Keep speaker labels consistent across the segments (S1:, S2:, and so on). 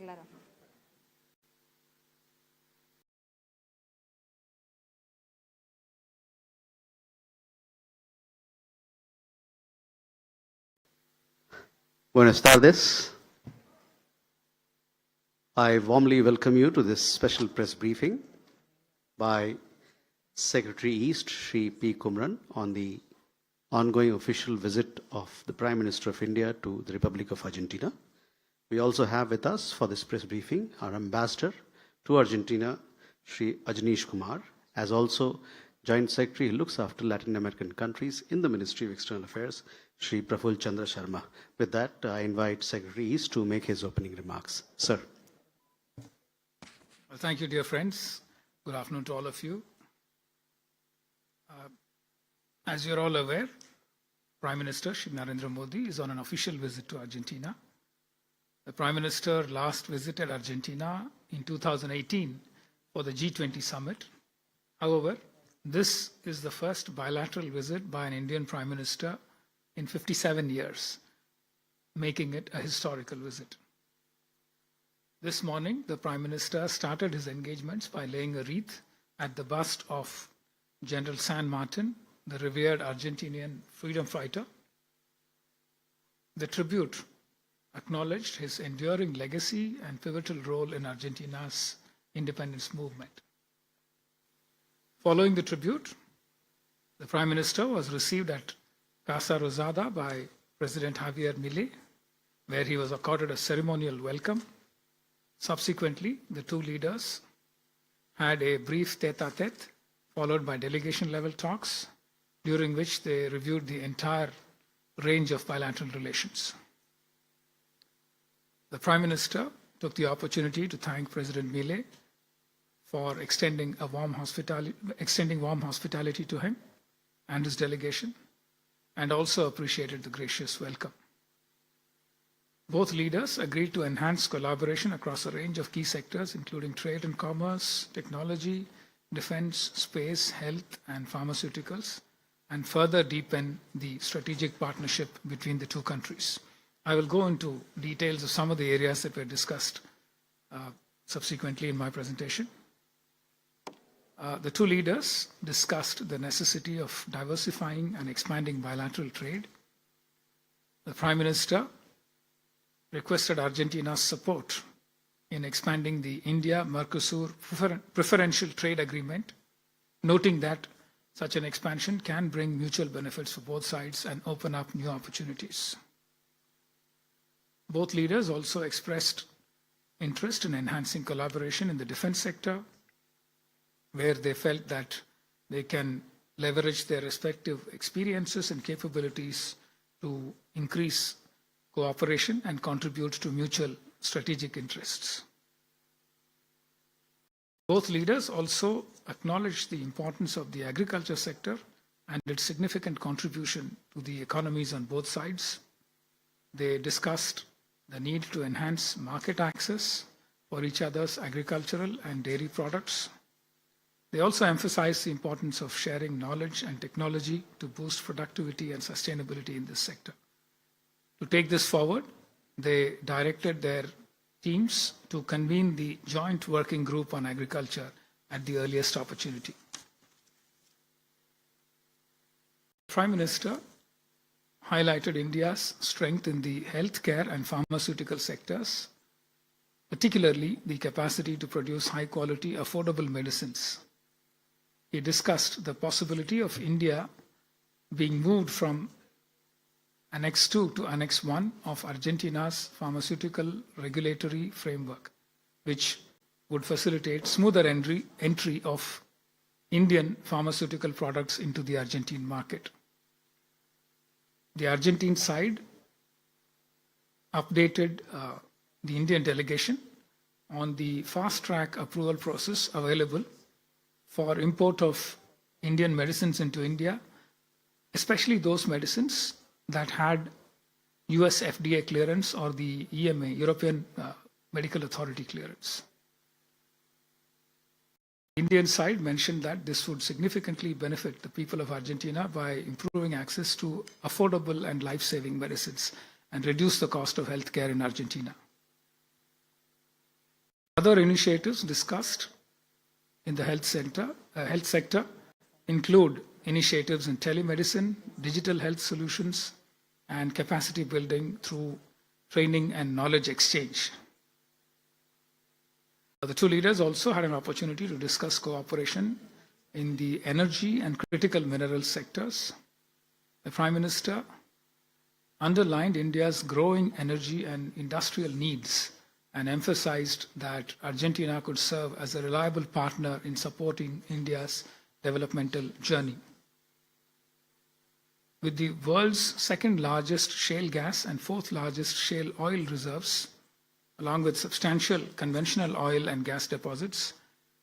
S1: Claro.
S2: Buenas tardes. I warmly welcome you to this special press briefing by Secretary East, Shri P. Kumran, on the ongoing official visit of the Prime Minister of India to the Republic of Argentina. We also have with us for this press briefing our Ambassador to Argentina, Shri Ajnish Kumar, as also Joint Secretary who looks after Latin American countries in the Ministry of External Affairs, Shri Praful Chandra Sharma. With that, I invite Secretary East to make his opening remarks. Sir.
S3: Well, thank you, dear friends. Good afternoon to all of you. As you're all aware, Prime Minister Shri Narendra Modi is on an official visit to Argentina. The Prime Minister last visited Argentina in 2018 for the G20 summit. However, this is the first bilateral visit by an Indian Prime Minister in 57 years, making it a historical visit. This morning, the Prime Minister started his engagements by laying a wreath at the bust of General San Martin, the revered Argentinian freedom fighter. The tribute acknowledged his enduring legacy and pivotal role in Argentina's independence movement. Following the tribute, the Prime Minister was received at Casa Rosada by President Javier Milei, where he was accorded a ceremonial welcome. Subsequently, the two leaders had a brief tete-a-tete, followed by delegation-level talks, during which they reviewed the entire range of bilateral relations. The Prime Minister took the opportunity to thank President Milei for extending warm hospitality to him and his delegation, and also appreciated the gracious welcome. Both leaders agreed to enhance collaboration across a range of key sectors, including trade and commerce, technology, defense, space, health, and pharmaceuticals, and further deepen the strategic partnership between the two countries. I will go into details of some of the areas that were discussed subsequently in my presentation. The two leaders discussed the necessity of diversifying and expanding bilateral trade. The Prime Minister requested Argentina's support in expanding the India-Mercosur preferential trade agreement, noting that such an expansion can bring mutual benefits for both sides and open up new opportunities. Both leaders also expressed interest in enhancing collaboration in the defense sector, where they felt that they can leverage their respective experiences and capabilities to increase cooperation and contribute to mutual strategic interests. Both leaders also acknowledged the importance of the agriculture sector and its significant contribution to the economies on both sides. They discussed the need to enhance market access for each other's agricultural and dairy products. They also emphasized the importance of sharing knowledge and technology to boost productivity and sustainability in this sector. To take this forward, they directed their teams to convene the Joint Working Group on Agriculture at the earliest opportunity. The Prime Minister highlighted India's strength in the healthcare and pharmaceutical sectors, particularly the capacity to produce high-quality, affordable medicines. He discussed the possibility of India being moved from Annex 2 to Annex 1 of Argentina's pharmaceutical regulatory framework, which would facilitate smoother entry of Indian pharmaceutical products into the Argentine market. The Argentine side updated the Indian delegation on the fast-track approval process available for import of Indian medicines into India, especially those medicines that had US FDA clearance or the EMA, European Medical Authority clearance. The Indian side mentioned that this would significantly benefit the people of Argentina by improving access to affordable and life-saving medicines and reduce the cost of healthcare in Argentina. Other initiatives discussed in the health sector include initiatives in telemedicine, digital health solutions, and capacity building through training and knowledge exchange. The two leaders also had an opportunity to discuss cooperation in the energy and critical mineral sectors. The Prime Minister underlined India's growing energy and industrial needs and emphasized that Argentina could serve as a reliable partner in supporting India's developmental journey. With the world's second largest shale gas and fourth largest shale oil reserves, along with substantial conventional oil and gas deposits,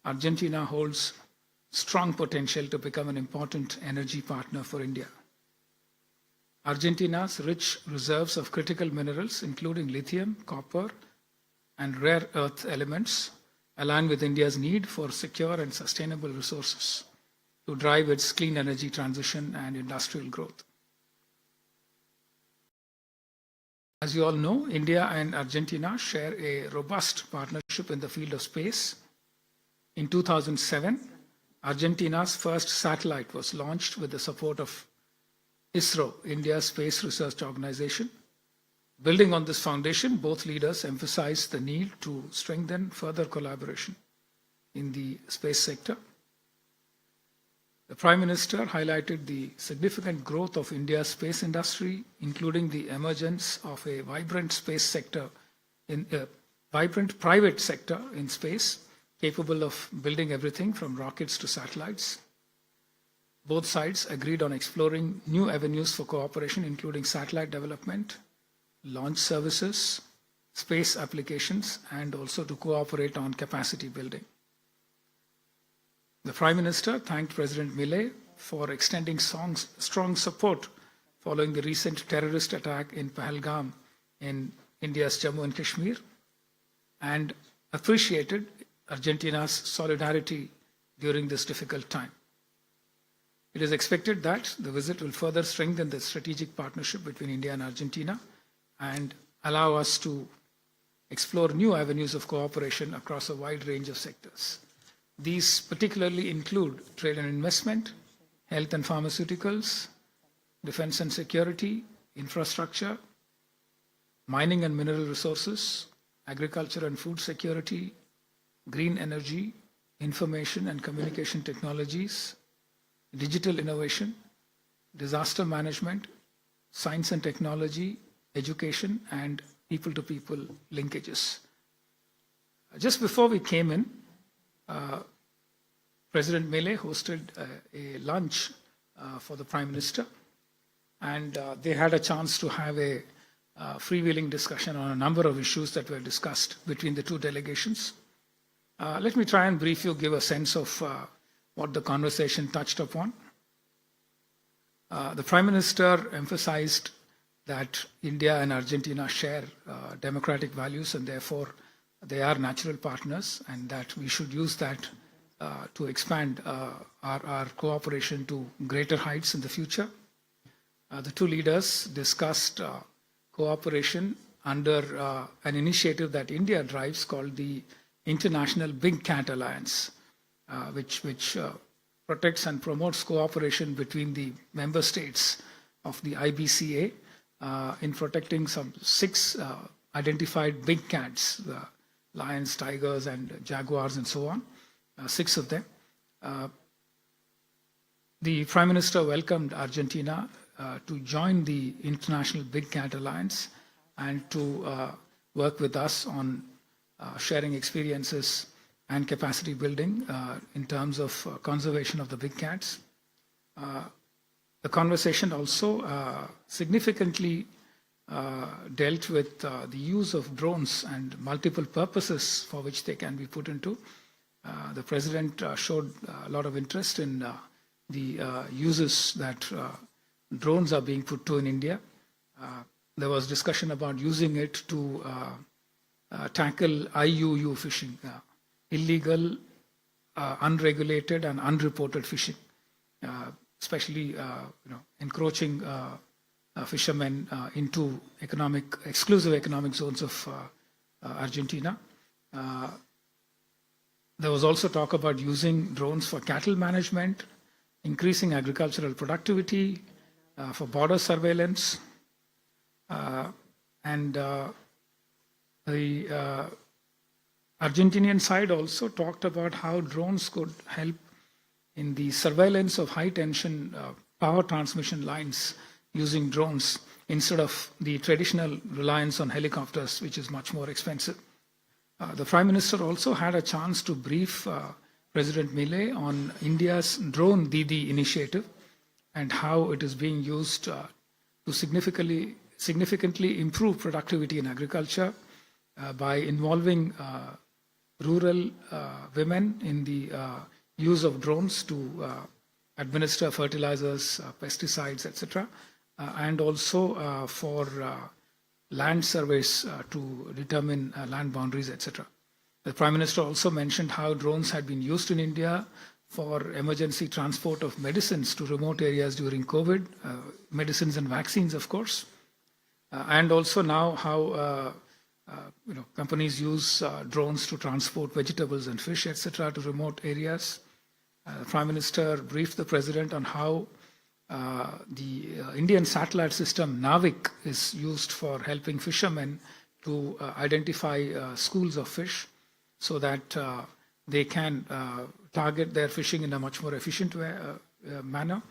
S3: Argentina holds strong potential to become an important energy partner for India. Argentina's rich reserves of critical minerals, including lithium, copper, and rare earth elements, align with India's need for secure and sustainable resources to drive its clean energy transition and industrial growth. As you all know, India and Argentina share a robust partnership in the field of space. In 2007, Argentina's first satellite was launched with the support of ISRO, India's Space Research Organization. Building on this foundation, both leaders emphasized the need to strengthen further collaboration in the space sector. The Prime Minister highlighted the significant growth of India's space industry, including the emergence of a vibrant vibrant private sector in space, capable of building everything from rockets to satellites. Both sides agreed on exploring new avenues for cooperation, including satellite development, launch services, space applications, and also to cooperate on capacity building. The Prime Minister thanked President Milei for extending strong support following the recent terrorist attack in Pahalgam in India's Jammu and Kashmir, and appreciated Argentina's solidarity during this difficult time. It is expected that the visit will further strengthen the strategic partnership between India and Argentina and allow us to explore new avenues of cooperation across a wide range of sectors. These particularly include trade and investment, health and pharmaceuticals, defense and security, infrastructure, mining and mineral resources, agriculture and food security, green energy, information and communication technologies, digital innovation, disaster management, science and technology, education, and people-to-people linkages. Just before we came in, President Milei hosted a lunch for the Prime Minister, and they had a chance to have a freewheeling discussion on a number of issues that were discussed between the two delegations. Let me try and brief you, give a sense of what the conversation touched upon. The Prime Minister emphasized that India and Argentina share democratic values, and therefore they are natural partners, and that we should use that to expand our cooperation to greater heights in the future. The two leaders discussed cooperation under an initiative that India drives called the International Big Cat Alliance, which protects and promotes cooperation between the member states of the IBCA in protecting some 6 identified big cats, lions, tigers, and jaguars, and so on, 6 of them. The Prime Minister welcomed Argentina to join the International Big Cat Alliance and to work with us on sharing experiences and capacity building in terms of conservation of the big cats. The conversation also significantly dealt with the use of drones and multiple purposes for which they can be put into. The President showed a lot of interest in the uses that drones are being put to in India. There was discussion about using it to tackle IUU fishing, illegal, unregulated, and unreported fishing, especially encroaching fishermen into exclusive economic zones of Argentina. There was also talk about using drones for cattle management, increasing agricultural productivity, for border surveillance, and the Argentinian side also talked about how drones could help in the surveillance of high tension power transmission lines using drones instead of the traditional reliance on helicopters, which is much more expensive. The Prime Minister also had a chance to brief President Milei on India's Drone Didi initiative and how it is being used to significantly improve productivity in agriculture by involving rural women in the use of drones to administer fertilizers, pesticides, etc., and also for land surveys to determine land boundaries, etc. The Prime Minister also mentioned how drones had been used in India for emergency transport of medicines to remote areas during COVID, medicines and vaccines, of course, and also now how companies use drones to transport vegetables and fish, etc., to remote areas. The Prime Minister briefed the President on how the Indian satellite system NAVIC is used for helping fishermen to identify schools of fish so that they can target their fishing in a much more efficient manner.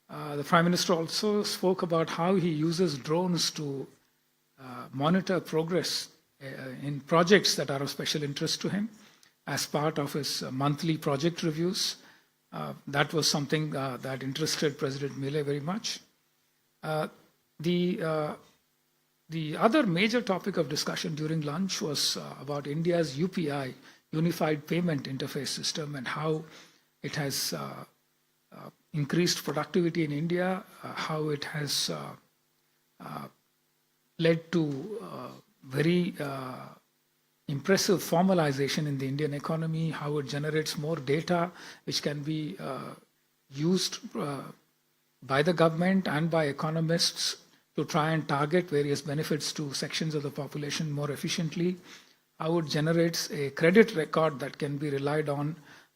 S3: The Prime Minister also spoke about how he uses drones to monitor progress in projects that are of special interest to him as part of his monthly project reviews. That was something that interested President Milei very much. The other major topic of discussion during lunch was about India's UPI, Unified Payment Interface System, and how it has increased productivity in India, how it has led to very impressive formalization in the Indian economy, how it generates more data which can be used by the government and by economists to try and target various benefits to sections of the population more efficiently, how it generates a credit record that can be relied on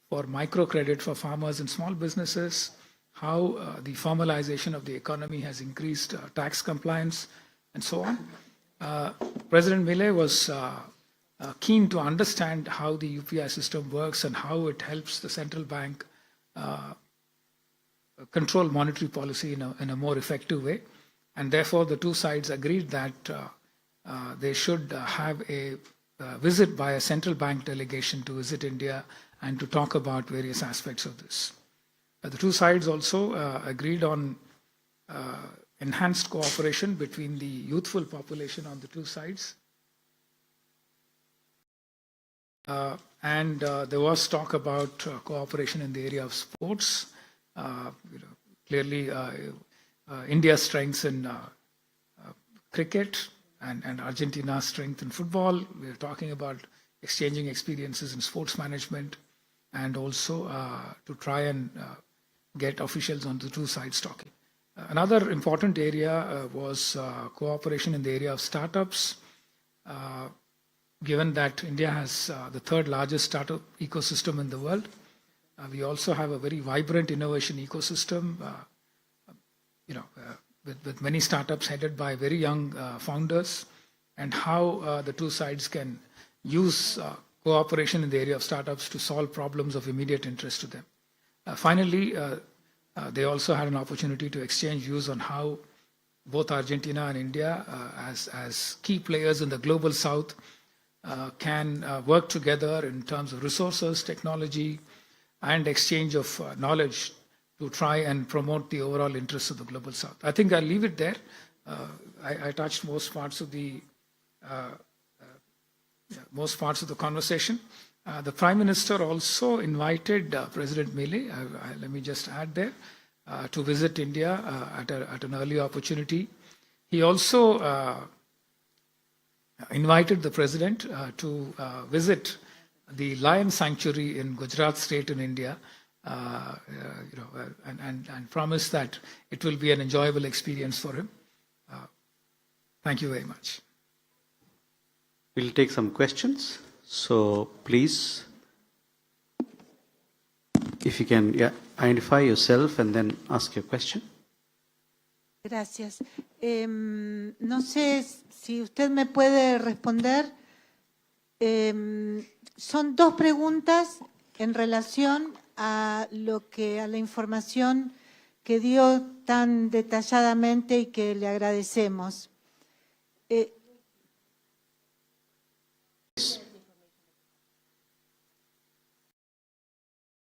S3: for microcredit for farmers and small businesses, how the formalization of the economy has increased tax compliance, and so on. President Milei was keen to understand how the UPI system works and how it helps the central bank control monetary policy in a more effective way. And therefore, the two sides agreed that they should have a visit by a central bank delegation to visit India and to talk about various aspects of this. The two sides also agreed on enhanced cooperation between the youthful population on the two sides. And there was talk about cooperation in the area of sports. Clearly, India's strengths in cricket and Argentina's strength in football. We're talking about exchanging experiences in sports management and also to try and get officials on the two sides talking. Another important area was cooperation in the area of startups. Given that India has the third largest startup ecosystem in the world, we also have a very vibrant innovation ecosystem, with many startups headed by very young founders, and how the two sides can use cooperation in the area of startups to solve problems of immediate interest to them. Finally, they also had an opportunity to exchange views on how both Argentina and India, as key players in the global south, can work together in terms of resources, technology, and exchange of knowledge to try and promote the overall interests of the global south. I think I'll leave it there. I touched most parts of the conversation. The Prime Minister also invited President Milei, let me just add there, to visit India at an early opportunity. He also invited the President to visit the lion sanctuary in Gujarat state in India, and promised that it will be an enjoyable experience for him. Thank you very much.
S2: We'll take some questions. So please If you can identify yourself and then ask your question.
S1: Gracias. No sé si usted me puede responder. Son dos preguntas en relación a la información que dio tan detalladamente y que le agradecemos.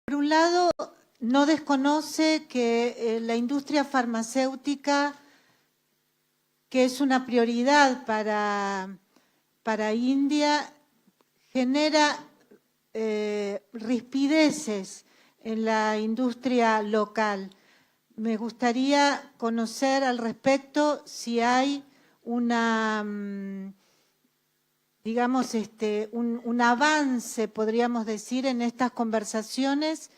S1: Por un lado, no desconoce que la industria farmacéutica, que es una prioridad para India, genera rispideces en la industria local. Me gustaría conocer al respecto si hay una, digamos, un avance, podríamos decir, en estas conversaciones,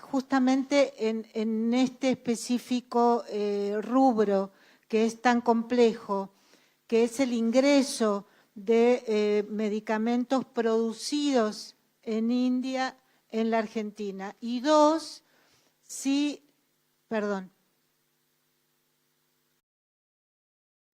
S1: justamente en este específico rubro que es tan complejo, que es el ingreso de medicamentos producidos en India en la Argentina. Y dos, perdón.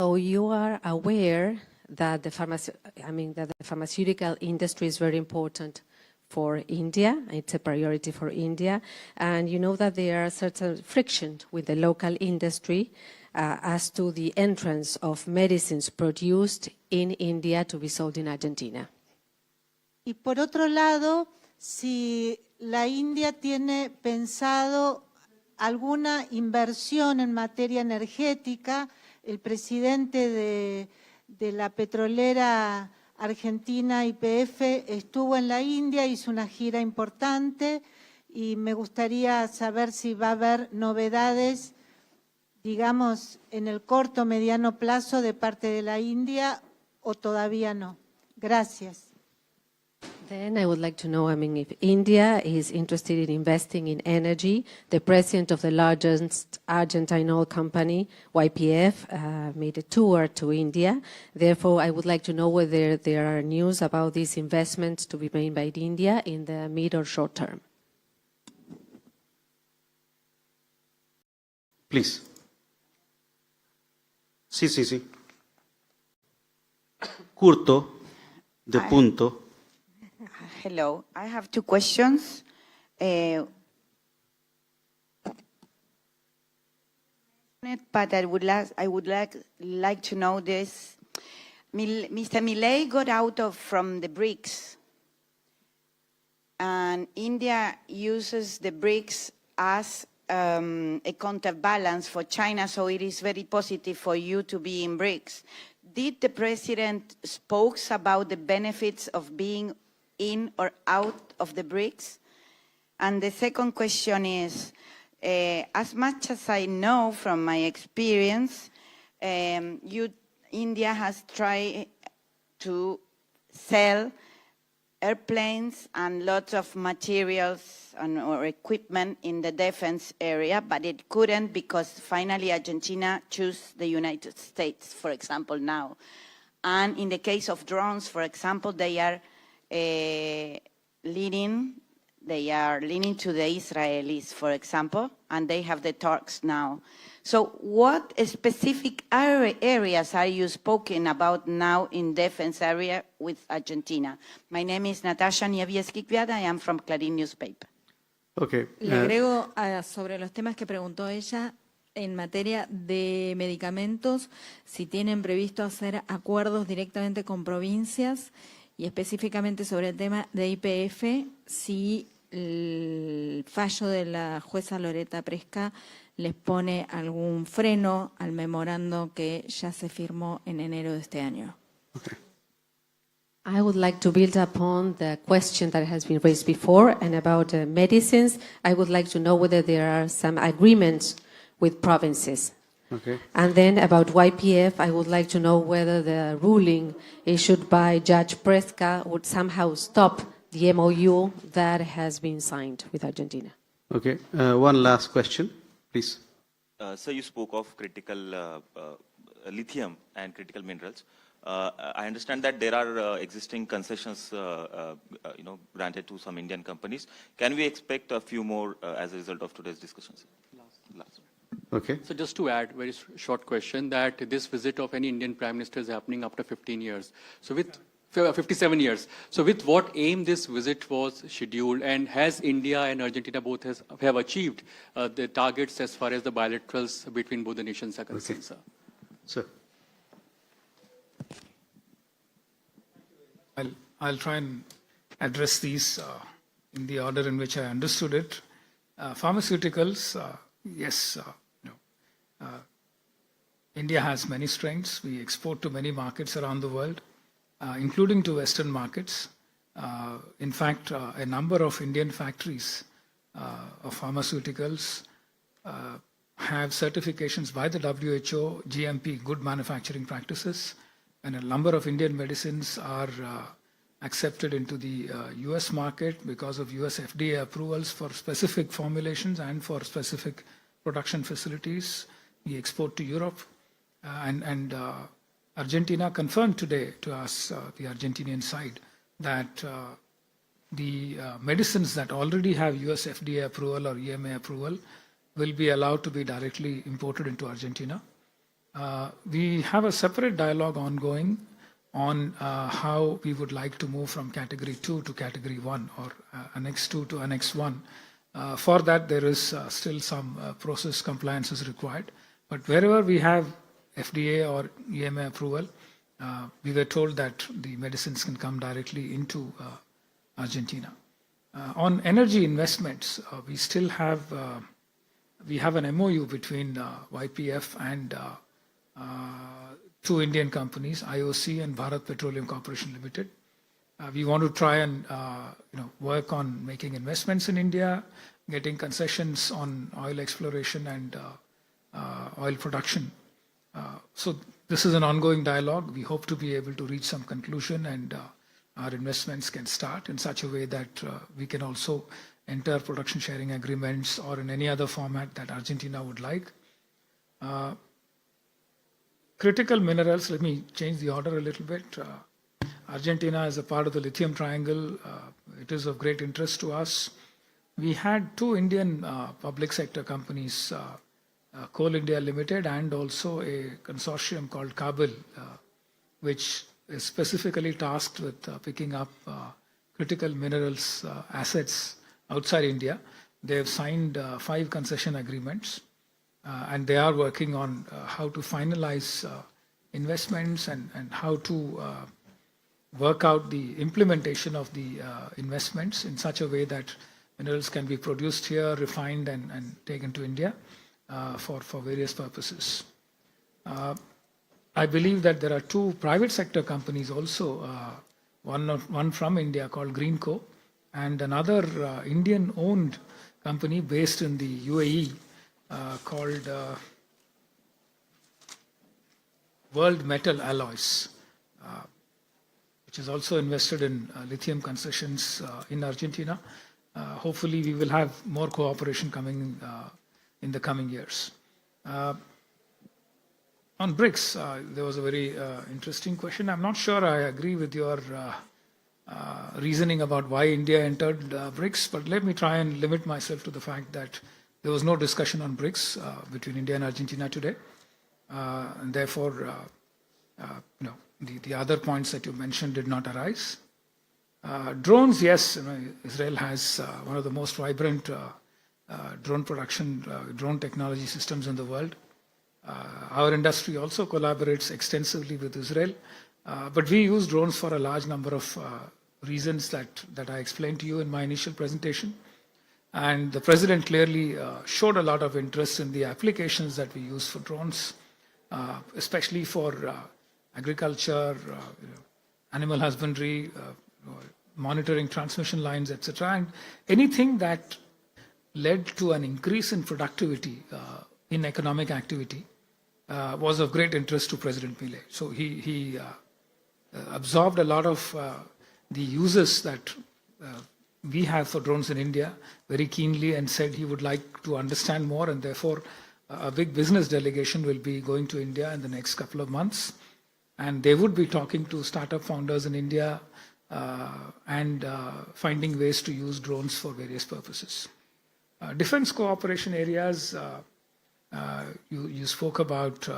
S4: So you are aware that the pharmaceutical industry is very important for India. It's a priority for India. And you know that there are certain friction with the local industry as to the entrance of medicines produced in India to be sold in Argentina.
S1: Y por otro lado, si la India tiene pensado alguna inversión en materia energética. El presidente de la petrolera argentina YPF estuvo en la India, hizo una gira importante y me gustaría saber si va a haber novedades, digamos, en el corto, mediano plazo de parte de la India o todavía no. Gracias.
S4: Then I would like to know, if India is interested in investing in energy, the president of the largest Argentine oil company, YPF, made a tour to India. Therefore, I would like to know whether there are news about these investments to be made by India in the mid or short term.
S2: Please. Sí. Curto, de punto.
S5: Hello, I have two questions. But I would like to know this. Mr. Milei got out from the BRICS, and India uses the BRICS as a counterbalance for China, so it is very positive for you to be in BRICS. Did the president spoke about the benefits of being in or out of the BRICS? And the second question is, as much as I know from my experience, India has tried to sell airplanes and lots of materials or equipment in the defense area, but it couldn't because finally Argentina chose the United States, for example, now. And in the case of drones, for example, they are leaning to the Israelis, for example, and they have the talks now. So what specific areas are you speaking about now in defense area with Argentina? My name is Natasha Nievieski-Kviat. I am from Clarín newspaper.
S2: Okay.
S6: Le agrego sobre los temas que preguntó ella en materia de medicamentos, si tienen previsto hacer acuerdos directamente con provincias y específicamente sobre el tema de YPF, si el fallo de la jueza Loreta Presca les pone algún freno al memorando que ya se firmó en enero de este año.
S2: Okay.
S4: I would like to build upon the question that has been raised before and about medicines. I would like to know whether there are some agreements with provinces.
S2: Okay.
S4: And then about YPF, I would like to know whether the ruling issued by Judge Presca would somehow stop the MOU that has been signed with Argentina.
S2: Okay. One last question, please.
S7: So you spoke of critical lithium and critical minerals. I understand that there are existing concessions, granted to some Indian companies. Can we expect a few more as a result of today's discussions? Last.
S2: Okay.
S8: So just to add, very short question, that this visit of any Indian Prime Minister is happening after 15 years. So with 57 years. So with what aim this visit was scheduled, and has India and Argentina both have achieved the targets as far as the bilaterals between both the nations are concerned, sir?
S2: Sir.
S3: I'll try and address these in the order in which I understood it. Pharmaceuticals, yes, India has many strengths. We export to many markets around the world, including to Western markets. In fact, a number of Indian factories of pharmaceuticals have certifications by the WHO, GMP, good manufacturing practices, and a number of Indian medicines are accepted into the US market because of US FDA approvals for specific formulations and for specific production facilities. We export to Europe, and Argentina confirmed today to us, the Argentinian side, that the medicines that already have US FDA approval or EMA approval will be allowed to be directly imported into Argentina. We have a separate dialogue ongoing on how we would like to move from Category 2 to Category 1 or Annex 2 to Annex 1. For that, there is still some process compliance is required. But wherever we have FDA or EMA approval, we were told that the medicines can come directly into Argentina. On energy investments, we still have we have an MOU between YPF and two Indian companies, IOC and Bharat Petroleum Corporation Limited. We want to try and work on making investments in India, getting concessions on oil exploration and oil production. So this is an ongoing dialogue. We hope to be able to reach some conclusion, and our investments can start in such a way that we can also enter production sharing agreements or in any other format that Argentina would like. Critical minerals, let me change the order a little bit. Argentina is a part of the lithium triangle. It is of great interest to us. We had two Indian public sector companies, Coal India Limited and also a consortium called Kabil, which is specifically tasked with picking up critical minerals assets outside India. They have signed 5 concession agreements, and they are working on how to finalize investments and how to work out the implementation of the investments in such a way that minerals can be produced here, refined, and taken to India for various purposes. I believe that there are 2 private sector companies also, one from India called Greenco, and another Indian-owned company based in the UAE called World Metal Alloys, which is also invested in lithium concessions in Argentina. Hopefully, we will have more cooperation coming in the coming years. On BRICS, there was a very interesting question. I'm not sure I agree with your reasoning about why India entered BRICS, but let me try and limit myself to the fact that there was no discussion on BRICS between India and Argentina today. And therefore, the other points that you mentioned did not arise. Drones, yes, Israel has one of the most vibrant drone production, drone technology systems in the world. Our industry also collaborates extensively with Israel, but we use drones for a large number of reasons that I explained to you in my initial presentation. And the President clearly showed a lot of interest in the applications that we use for drones, especially for agriculture, animal husbandry, monitoring transmission lines, etc. And anything that led to an increase in productivity in economic activity was of great interest to President Milei. So he absorbed a lot of the uses that we have for drones in India very keenly and said he would like to understand more, and therefore a big business delegation will be going to India in the next couple of months. and they would be talking to startup founders in India and finding ways to use drones for various purposes. Defense cooperation areas, you spoke about,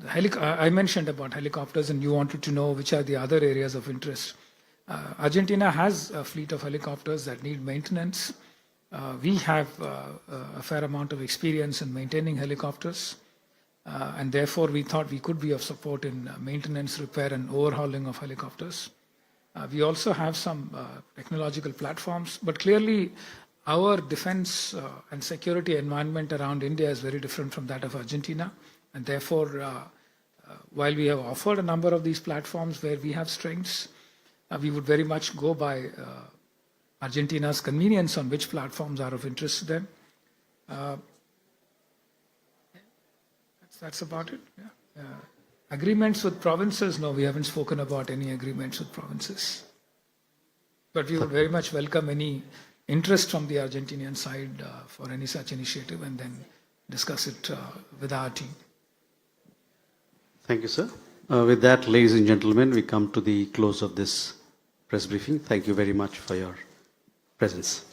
S3: I mentioned about helicopters, and you wanted to know which are the other areas of interest. Argentina has a fleet of helicopters that need maintenance. We have a fair amount of experience in maintaining helicopters, and therefore we thought we could be of support in maintenance, repair, and overhauling of helicopters. We also have some technological platforms, but clearly our defense and security environment around India is very different from that of Argentina, and therefore, while we have offered a number of these platforms where we have strengths, we would very much go by Argentina's convenience on which platforms are of interest to them. That's about it. Yeah. Agreements with provinces? No, we haven't spoken about any agreements with provinces. But we would very much welcome any interest from the Argentinian side for any such initiative, and then discuss it with our team.
S2: Thank you, sir. With that, ladies and gentlemen, we come to the close of this press briefing. Thank you very much for your presence.